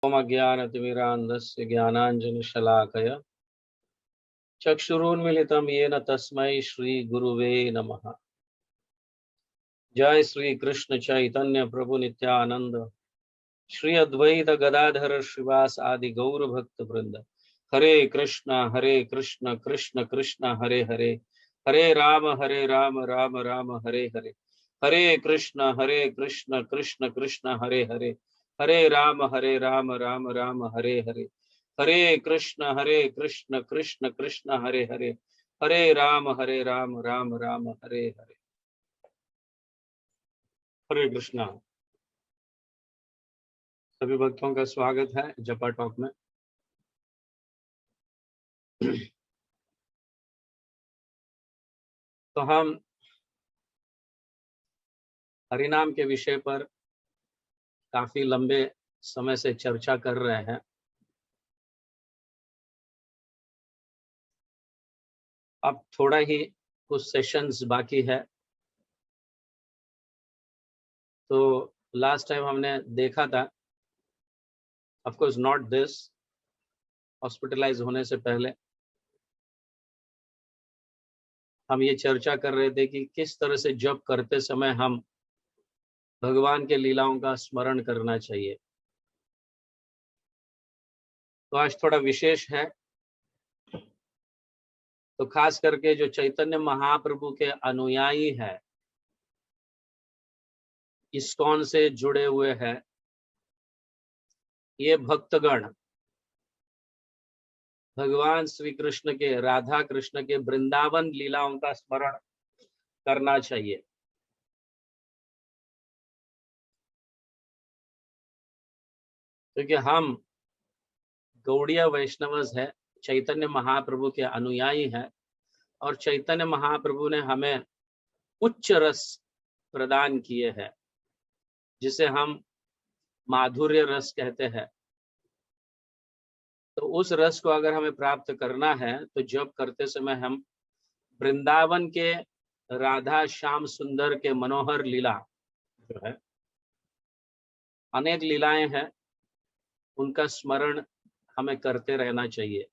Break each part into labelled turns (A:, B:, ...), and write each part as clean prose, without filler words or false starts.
A: ज्ञानतिमिरान्धस्य ज्ञानाञ्जनशलाकया चक्षुरुन्मीलितं येन तस्मै श्रीगुरुवे नमः। जय श्री कृष्ण चैतन्य प्रभु नित्यानंद, श्री अद्वैत गदाधर श्रीवास आदि गौर भक्त वृंद। हरे कृष्ण कृष्ण कृष्ण हरे हरे, हरे राम राम राम हरे हरे। हरे कृष्ण कृष्ण कृष्ण हरे हरे, हरे राम राम राम हरे हरे। हरे कृष्ण कृष्ण कृष्ण हरे हरे, हरे राम राम राम हरे हरे। हरे कृष्णा। सभी भक्तों का स्वागत है जपा टॉक में। तो हम हरिनाम के विषय पर काफी लंबे समय से चर्चा कर रहे हैं। अब थोड़ा ही कुछ सेशंस बाकी है। तो लास्ट टाइम हमने देखा था, of course not this, hospitalise होने से पहले हम ये चर्चा कर रहे थे कि किस तरह से जप करते समय हम भगवान के लीलाओं का स्मरण करना चाहिए। तो आज थोड़ा विशेष है। तो खास करके जो चैतन्य महाप्रभु के अनुयायी है, इस्कॉन से जुड़े हुए हैं, ये भक्तगण भगवान श्री कृष्ण के, राधा कृष्ण के वृंदावन लीलाओं का स्मरण करना चाहिए। क्योंकि हम गौड़ीय वैष्णवस है, चैतन्य महाप्रभु के अनुयायी हैं, और चैतन्य महाप्रभु ने हमें उच्च रस प्रदान किए हैं, जिसे हम माधुर्य रस कहते हैं। तो उस रस को अगर हमें प्राप्त करना है तो जप करते समय हम वृंदावन के राधा श्याम सुंदर के मनोहर लीला जो है, अनेक लीलाएं हैं, उनका स्मरण हमें करते रहना चाहिए।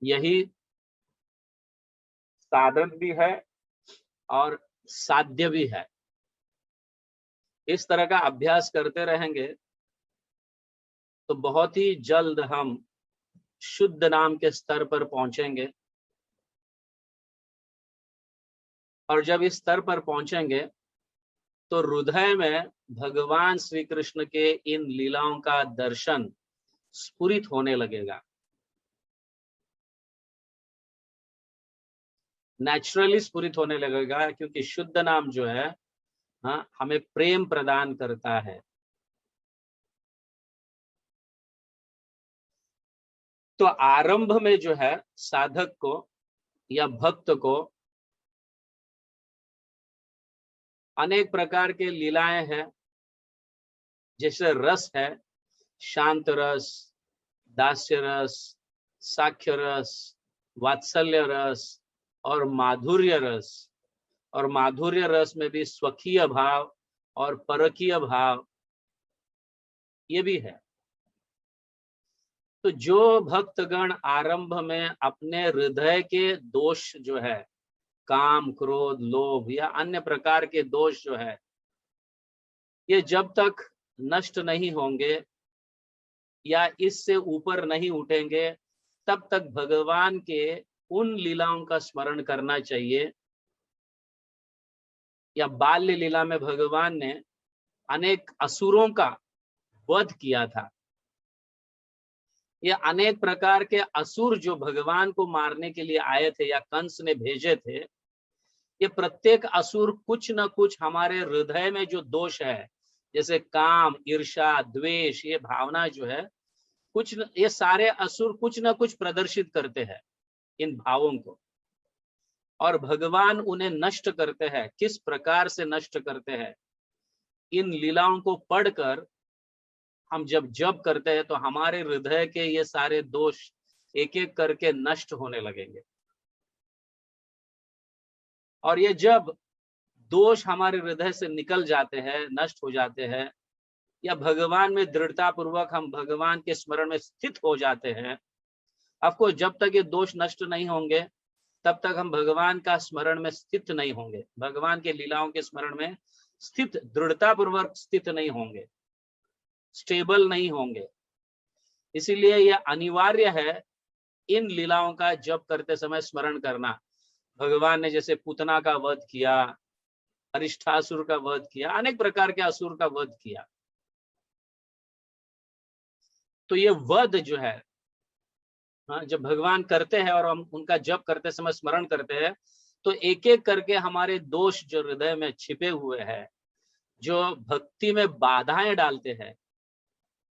A: यही साधन भी है और साध्य भी है। इस तरह का अभ्यास करते रहेंगे तो बहुत ही जल्द हम शुद्ध नाम के स्तर पर पहुंचेंगे। और जब इस स्तर पर पहुंचेंगे तो हृदय में भगवान श्री कृष्ण के इन लीलाओं का दर्शन स्फुरित होने लगेगा, नेचुरली स्फुरित होने लगेगा। क्योंकि शुद्ध नाम जो है, हाँ, हमें प्रेम प्रदान करता है। तो आरंभ में जो है साधक को या भक्त को अनेक प्रकार के लीलाएं हैं, जैसे रस है, शांत रस, दास्य रस, साख्य रस, वात्सल्य रस और माधुर्य रस। और माधुर्य रस में भी स्वकीय भाव और परकीय भाव ये भी है। तो जो भक्तगण आरंभ में अपने हृदय के दोष जो है, काम क्रोध लोभ या अन्य प्रकार के दोष जो है, ये जब तक नष्ट नहीं होंगे या इससे ऊपर नहीं उठेंगे, तब तक भगवान के उन लीलाओं का स्मरण करना चाहिए। या बाल्य लीला में भगवान ने अनेक असुरों का वध किया था। ये अनेक प्रकार के असुर जो भगवान को मारने के लिए आए थे या कंस ने भेजे थे, ये प्रत्येक असुर कुछ न कुछ हमारे हृदय में जो दोष है, जैसे काम, ईर्ष्या, द्वेष, ये भावना जो है, ये सारे असुर कुछ न कुछ प्रदर्शित करते हैं इन भावों को। और भगवान उन्हें नष्ट करते हैं। किस प्रकार से नष्ट करते हैं? इन लीलाओं को पढ़कर हम जब जप करते हैं तो हमारे हृदय के ये सारे दोष एक एक करके नष्ट होने लगेंगे। और ये जब दोष हमारे हृदय से निकल जाते हैं, नष्ट हो जाते हैं, या भगवान में दृढ़ता पूर्वक हम भगवान के स्मरण में स्थित हो जाते हैं। आपको जब तक ये दोष नष्ट नहीं होंगे तब तक हम भगवान का स्मरण में स्थित नहीं होंगे, भगवान के लीलाओं के स्मरण में स्थित, दृढ़ता पूर्वक स्थित नहीं होंगे, स्टेबल नहीं होंगे। इसीलिए यह अनिवार्य है इन लीलाओं का जप करते समय स्मरण करना। भगवान ने जैसे पूतना का वध किया, अरिष्टासुर का वध किया, अनेक प्रकार के असुर का वध किया, तो ये वध जो है, हाँ, जब भगवान करते हैं और हम उनका जप करते समय स्मरण करते हैं तो एक एक करके हमारे दोष जो हृदय में छिपे हुए हैं, जो भक्ति में बाधाएं डालते हैं,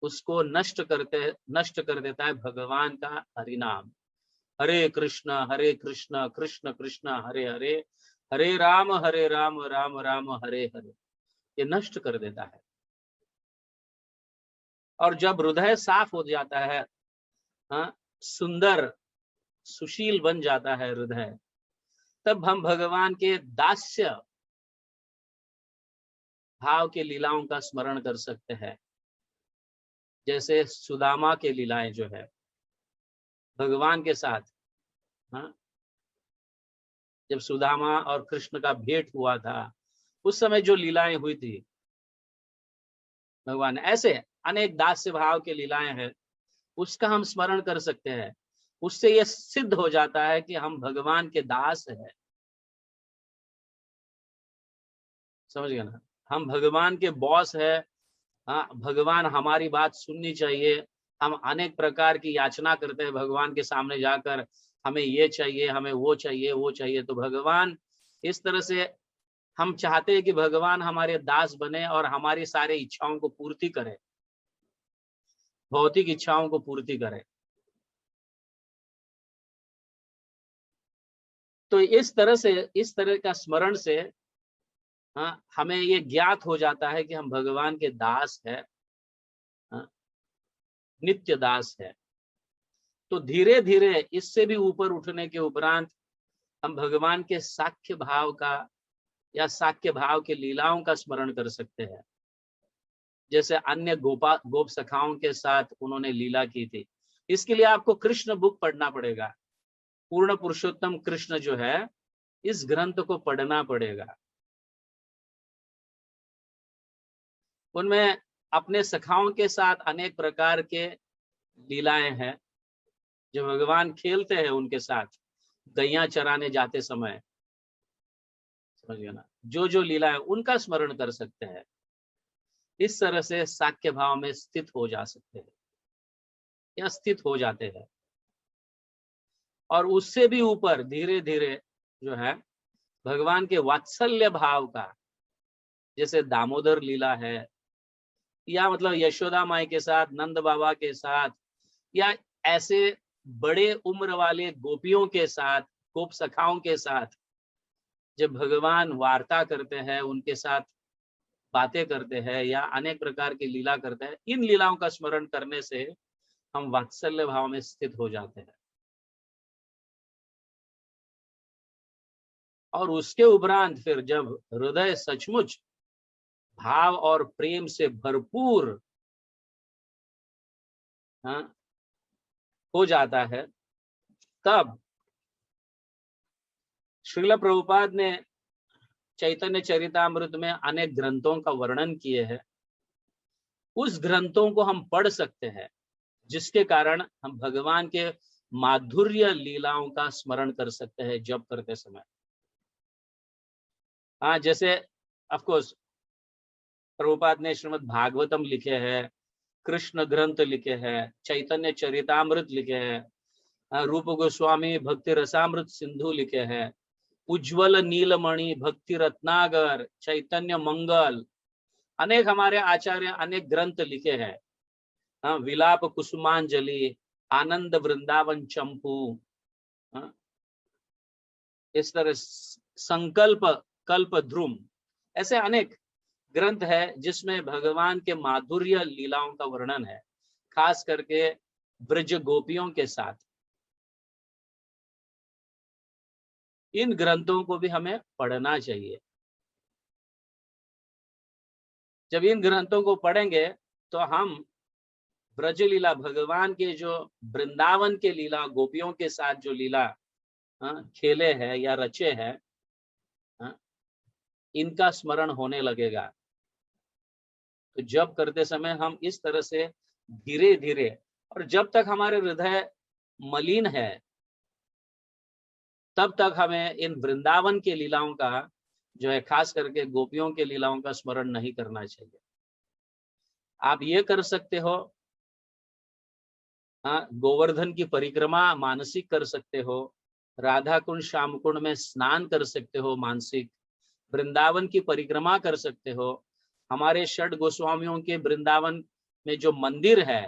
A: उसको नष्ट कर देता है भगवान का हरिनाम। हरे कृष्ण कृष्ण कृष्ण हरे हरे, हरे राम राम राम हरे हरे, ये नष्ट कर देता है। और जब हृदय साफ हो जाता है, हाँ, सुंदर सुशील बन जाता है हृदय, तब हम भगवान के दास्य भाव के लीलाओं का स्मरण कर सकते हैं। जैसे सुदामा के लीलाएं जो है भगवान के साथ, हाँ, जब सुदामा और कृष्ण का भेंट हुआ था उस समय जो लीलाएं हुई थी, भगवान ऐसे अनेक दास्य भाव के लीलाएं हैं, उसका हम स्मरण कर सकते हैं। उससे यह सिद्ध हो जाता है कि हम भगवान के दास हैं। समझ गए ना, हम भगवान के बॉस है। हाँ, भगवान हमारी बात सुननी चाहिए। हम अनेक प्रकार की याचना करते हैं भगवान के सामने जाकर, हमें ये चाहिए, हमें वो चाहिए, वो चाहिए। तो भगवान इस तरह से हम चाहते हैं कि भगवान हमारे दास बने और हमारी सारी इच्छाओं को पूर्ति करे, भौतिक इच्छाओं को पूर्ति करे। तो इस तरह का स्मरण से, हाँ, हमें ये ज्ञात हो जाता है कि हम भगवान के दास है, हाँ, नित्य दास है। तो धीरे धीरे इससे भी ऊपर उठने के उपरांत हम भगवान के साख्य भाव का या साख्य भाव के लीलाओं का स्मरण कर सकते हैं। जैसे अन्य गोप सखाओं के साथ उन्होंने लीला की थी। इसके लिए आपको कृष्ण बुक पढ़ना पड़ेगा। पूर्ण पुरुषोत्तम कृष्ण जो है, इस ग्रंथ को पढ़ना पड़ेगा। उनमें अपने सखाओं के साथ अनेक प्रकार के लीलाएं हैं जो भगवान खेलते हैं उनके साथ, गैया चराने जाते समय। समझिए ना, जो जो लीला है उनका स्मरण कर सकते हैं। इस तरह से साक्य भाव में स्थित हो जा सकते हैं या स्थित हो जाते हैं। और उससे भी ऊपर धीरे धीरे जो है भगवान के वात्सल्य भाव का, जैसे दामोदर लीला है, या मतलब यशोदा माई के साथ, नंद बाबा के साथ, या ऐसे बड़े उम्र वाले गोपियों के साथ, गोप सखाओं के साथ जब भगवान वार्ता करते हैं, उनके साथ बातें करते हैं या अनेक प्रकार की लीला करते हैं, इन लीलाओं का स्मरण करने से हम वात्सल्य भाव में स्थित हो जाते हैं। और उसके उपरांत फिर जब हृदय सचमुच भाव और प्रेम से भरपूर, हाँ, हो जाता है, तब श्रील प्रभुपाद ने चैतन्य चरितामृत में अनेक ग्रंथों का वर्णन किए हैं। उस ग्रंथों को हम पढ़ सकते हैं, जिसके कारण हम भगवान के माधुर्य लीलाओं का स्मरण कर सकते हैं जप करते समय। हाँ, जैसे ऑफ कोर्स प्रभुपाद ने श्रीमद् भागवतम लिखे हैं, कृष्ण ग्रंथ लिखे हैं, चैतन्य चरितामृत लिखे हैं, रूप गोस्वामी भक्ति रसामृत सिंधु लिखे हैं, उज्ज्वल नीलमणि भक्ति रत्नागर, चैतन्य मंगल, अनेक हमारे आचार्य अनेक ग्रंथ लिखे हैं। हाँ, विलाप कुसुमांजलि, आनंद वृंदावन चंपू, हाँ, इस तरह संकल्प कल्प ध्रुम, ऐसे अनेक ग्रंथ है जिसमें भगवान के माधुर्य लीलाओं का वर्णन है, खास करके ब्रज गोपियों के साथ। इन ग्रंथों को भी हमें पढ़ना चाहिए। जब इन ग्रंथों को पढ़ेंगे तो हम ब्रज लीला, भगवान के जो वृंदावन के लीला, गोपियों के साथ जो लीला खेले हैं या रचे हैं, इनका स्मरण होने लगेगा। तो जब करते समय हम इस तरह से धीरे धीरे, और जब तक हमारे हृदय मलिन है तब तक हमें इन वृंदावन के लीलाओं का जो है, खास करके गोपियों के लीलाओं का स्मरण नहीं करना चाहिए। आप ये कर सकते हो, गोवर्धन की परिक्रमा मानसिक कर सकते हो, राधा कुंड श्याम कुंड में स्नान कर सकते हो मानसिक, वृंदावन की परिक्रमा कर सकते हो। हमारे षड गोस्वामियों के वृंदावन में जो मंदिर है,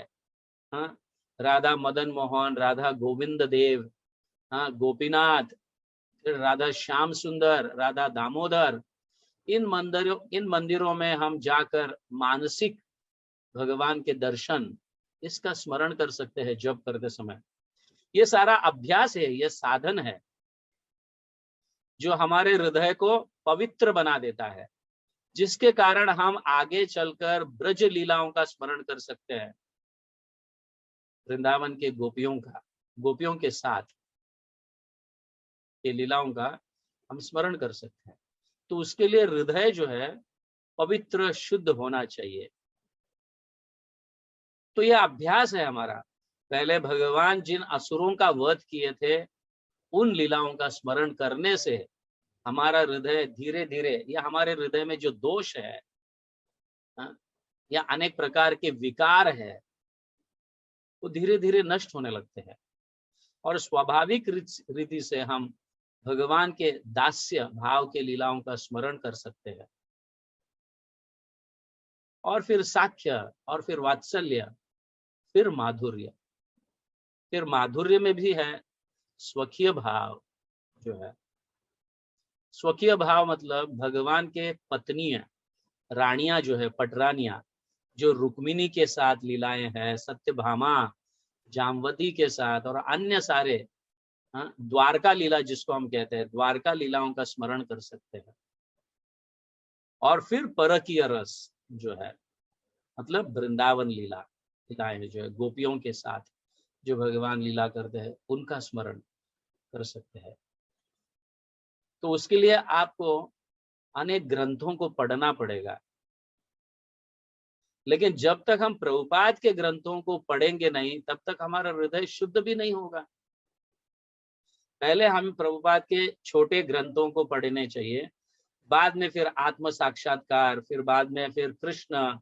A: राधा मदन मोहन, राधा गोविंद देव, गोपीनाथ, फिर राधा श्याम सुंदर, राधा दामोदर, इन मंदिरों में हम जाकर मानसिक भगवान के दर्शन, इसका स्मरण कर सकते हैं जप करते समय। ये सारा अभ्यास है, ये साधन है जो हमारे हृदय को पवित्र बना देता है, जिसके कारण हम आगे चलकर ब्रज लीलाओं का स्मरण कर सकते हैं, वृंदावन के गोपियों के साथ के लीलाओं का हम स्मरण कर सकते हैं। तो उसके लिए हृदय जो है पवित्र शुद्ध होना चाहिए। तो यह अभ्यास है हमारा। पहले भगवान जिन असुरों का वध किए थे, उन लीलाओं का स्मरण करने से हमारा हृदय धीरे धीरे, या हमारे हृदय में जो दोष है या अनेक प्रकार के विकार है, वो धीरे धीरे नष्ट होने लगते हैं, और स्वाभाविक रीति से हम भगवान के दास्य भाव के लीलाओं का स्मरण कर सकते हैं। और फिर साख्य, और फिर वात्सल्य, फिर माधुर्य। फिर माधुर्य में भी है स्वकीय भाव जो है। स्वकीय भाव मतलब भगवान के पत्नियां, रानियां जो है, पटरानियां, जो रुक्मिणी के साथ लीलाएं हैं, सत्यभामा, जामवती के साथ, और अन्य सारे द्वारका लीला जिसको हम कहते हैं, द्वारका लीलाओं का स्मरण कर सकते हैं। और फिर परकीय रस जो है, मतलब वृंदावन लीलाएं जो है, गोपियों के साथ जो भगवान लीला करते हैं, उनका स्मरण कर सकते हैं। तो उसके लिए आपको अनेक ग्रंथों को पढ़ना पड़ेगा, लेकिन जब तक हम प्रभुपाद के ग्रंथों को पढ़ेंगे नहीं, तब तक हमारा हृदय शुद्ध भी नहीं होगा। पहले हम प्रभुपाद के छोटे ग्रंथों को पढ़ने चाहिए, बाद में फिर आत्म साक्षात्कार, फिर बाद में फिर कृष्ण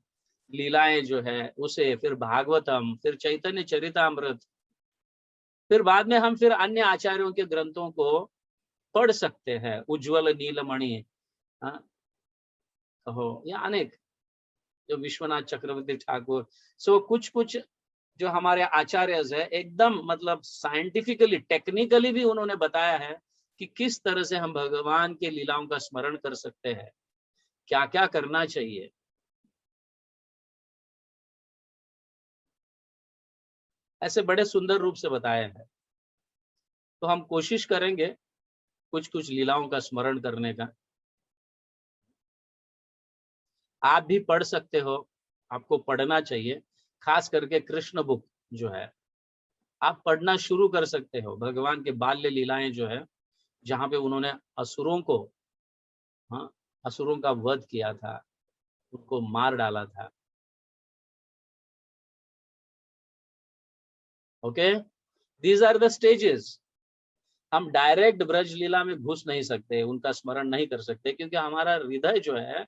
A: लीलाएं जो है उसे, फिर भागवतम, फिर चैतन्य चरितामृत, फिर बाद में हम फिर अन्य आचार्यों के ग्रंथों को पढ़ सकते हैं, उज्ज्वल नीलमणि कहो, या अनेक जो विश्वनाथ चक्रवर्ती ठाकुर। सो कुछ जो हमारे आचार्य है, एकदम मतलब साइंटिफिकली, टेक्निकली भी उन्होंने बताया है कि किस तरह से हम भगवान के लीलाओं का स्मरण कर सकते हैं, क्या क्या करना चाहिए। ऐसे बड़े सुंदर रूप से बताया है। तो हम कोशिश करेंगे कुछ लीलाओं का स्मरण करने का। आप भी पढ़ सकते हो, आपको पढ़ना चाहिए, खास करके कृष्ण बुक जो है आप पढ़ना शुरू कर सकते हो। भगवान के बाल्य लीलाएं जो है, जहाँ पे उन्होंने असुरों का वध किया था, उनको मार डाला था। Okay, these are the stages. हम डायरेक्ट ब्रज लीला में घुस नहीं सकते, उनका स्मरण नहीं कर सकते, क्योंकि हमारा हृदय जो है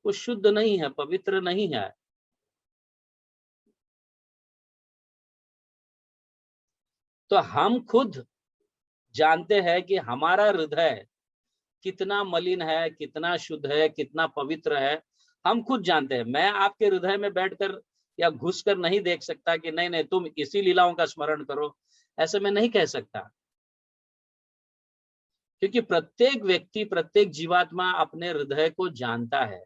A: वो शुद्ध नहीं है, पवित्र नहीं है। तो हम खुद जानते हैं कि हमारा हृदय कितना मलिन है, कितना शुद्ध है, कितना पवित्र है, हम खुद जानते हैं। मैं आपके हृदय में बैठकर या घुसकर नहीं देख सकता कि नहीं नहीं तुम इसी लीलाओं का स्मरण करो, ऐसे मैं नहीं कह सकता। क्योंकि प्रत्येक व्यक्ति, प्रत्येक जीवात्मा अपने हृदय को जानता है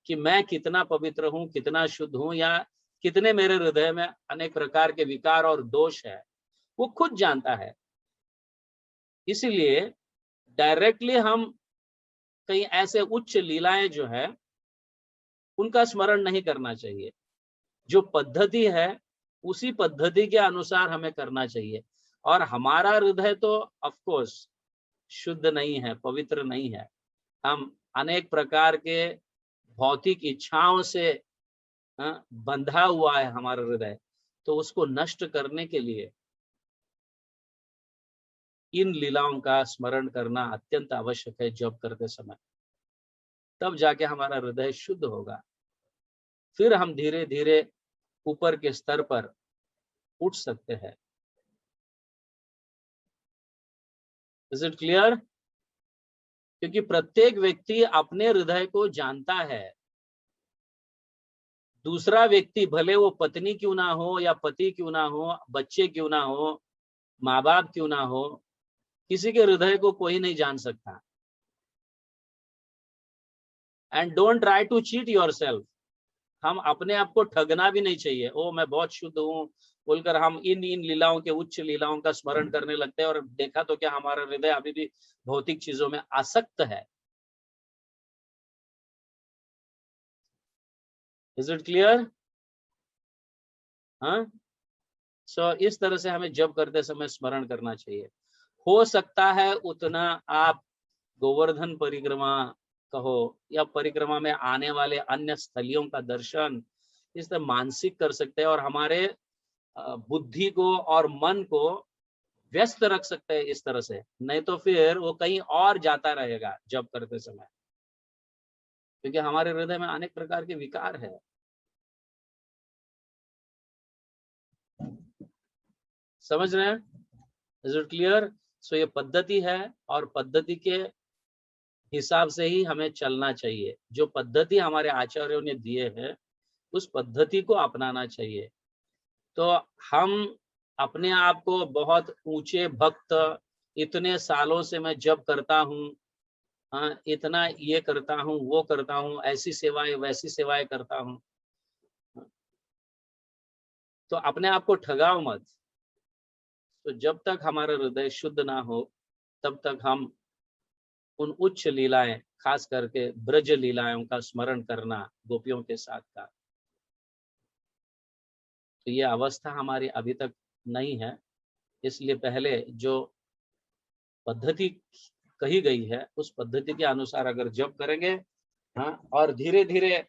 A: कि मैं कितना पवित्र हूं, कितना शुद्ध हूं, या कितने मेरे हृदय में अनेक प्रकार के विकार और दोष है, वो खुद जानता है। इसलिए डायरेक्टली हम कहीं ऐसे उच्च लीलाएं जो है उनका स्मरण नहीं करना चाहिए। जो पद्धति है उसी पद्धति के अनुसार हमें करना चाहिए। और हमारा हृदय तो ऑफ कोर्स शुद्ध नहीं है, पवित्र नहीं है। हम अनेक प्रकार के भौतिक इच्छाओं से बंधा हुआ है हमारा हृदय। तो उसको नष्ट करने के लिए इन लीलाओं का स्मरण करना अत्यंत आवश्यक है जप करते समय। तब जाके हमारा हृदय शुद्ध होगा। फिर हम धीरे धीरे ऊपर के स्तर पर उठ सकते हैं। Is it clear? क्योंकि प्रत्येक व्यक्ति अपने हृदय को जानता है। दूसरा व्यक्ति, भले वो पत्नी क्यों ना हो या पति क्यों ना हो, बच्चे क्यों ना हो, माँ बाप क्यों ना हो, किसी के हृदय को कोई नहीं जान सकता। And don't try to cheat yourself. हम अपने आप को ठगना भी नहीं चाहिए। ओ मैं बहुत शुद्ध हूँ बोलकर हम इन लीलाओं के, उच्च लीलाओं का स्मरण करने लगते हैं और देखा तो क्या हमारा हृदय अभी भी भौतिक चीजों में आसक्त है। Is it clear? हाँ। सो इस तरह से हमें जप करते समय स्मरण करना चाहिए। हो सकता है उतना आप गोवर्धन परिक्रमा कहो या परिक्रमा में आने वाले अन्य स्थलियों का दर्शन इस तरह मानसिक कर सकते हैं और हमारे बुद्धि को और मन को व्यस्त रख सकते हैं इस तरह से। नहीं तो फिर वो कहीं और जाता रहेगा जप करते समय, क्योंकि हमारे हृदय में अनेक प्रकार के विकार है। समझ रहे हैं? Is it clear? सो ये पद्धति है और पद्धति के हिसाब से ही हमें चलना चाहिए। जो पद्धति हमारे आचार्यों ने दिए हैं उस पद्धति को अपनाना चाहिए। तो हम अपने आप को बहुत ऊंचे भक्त, इतने सालों से मैं जप करता हूँ, हाँ इतना ये करता हूँ वो करता हूँ, ऐसी सेवाएं वैसी सेवाएं करता हूँ, तो अपने आप को ठगाओ मत। तो जब तक हमारा हृदय शुद्ध ना हो तब तक हम उन उच्च लीलाएं, खास करके ब्रज लीलाओं का स्मरण करना गोपियों के साथ का, तो ये अवस्था हमारी अभी तक नहीं है। इसलिए पहले जो पद्धति कही गई है उस पद्धति के अनुसार अगर जप करेंगे, हाँ, और धीरे धीरे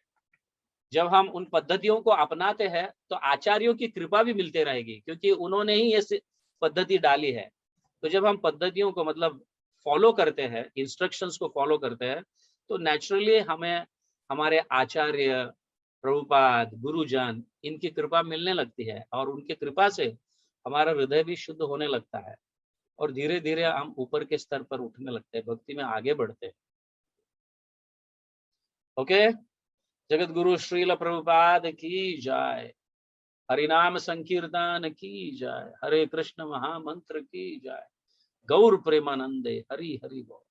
A: जब हम उन पद्धतियों को अपनाते हैं तो आचार्यों की कृपा भी मिलते रहेगी, क्योंकि उन्होंने ही ये पद्धति डाली है। तो जब हम पद्धतियों को मतलब फॉलो करते हैं, इंस्ट्रक्शंस को फॉलो करते हैं, तो नेचुरली हमें हमारे आचार्य, प्रभुपाद, गुरुजन, इनकी कृपा मिलने लगती है और उनकी कृपा से हमारा हृदय भी शुद्ध होने लगता है और धीरे धीरे हम ऊपर के स्तर पर उठने लगते हैं, भक्ति में आगे बढ़ते हैं। ओके। जगत गुरु श्रील प्रभुपाद की जय। हरिनाम संकीर्तन की जय। हरे कृष्ण महामंत्र की जय। गौर प्रेमानंदे। हरि हरि बोल।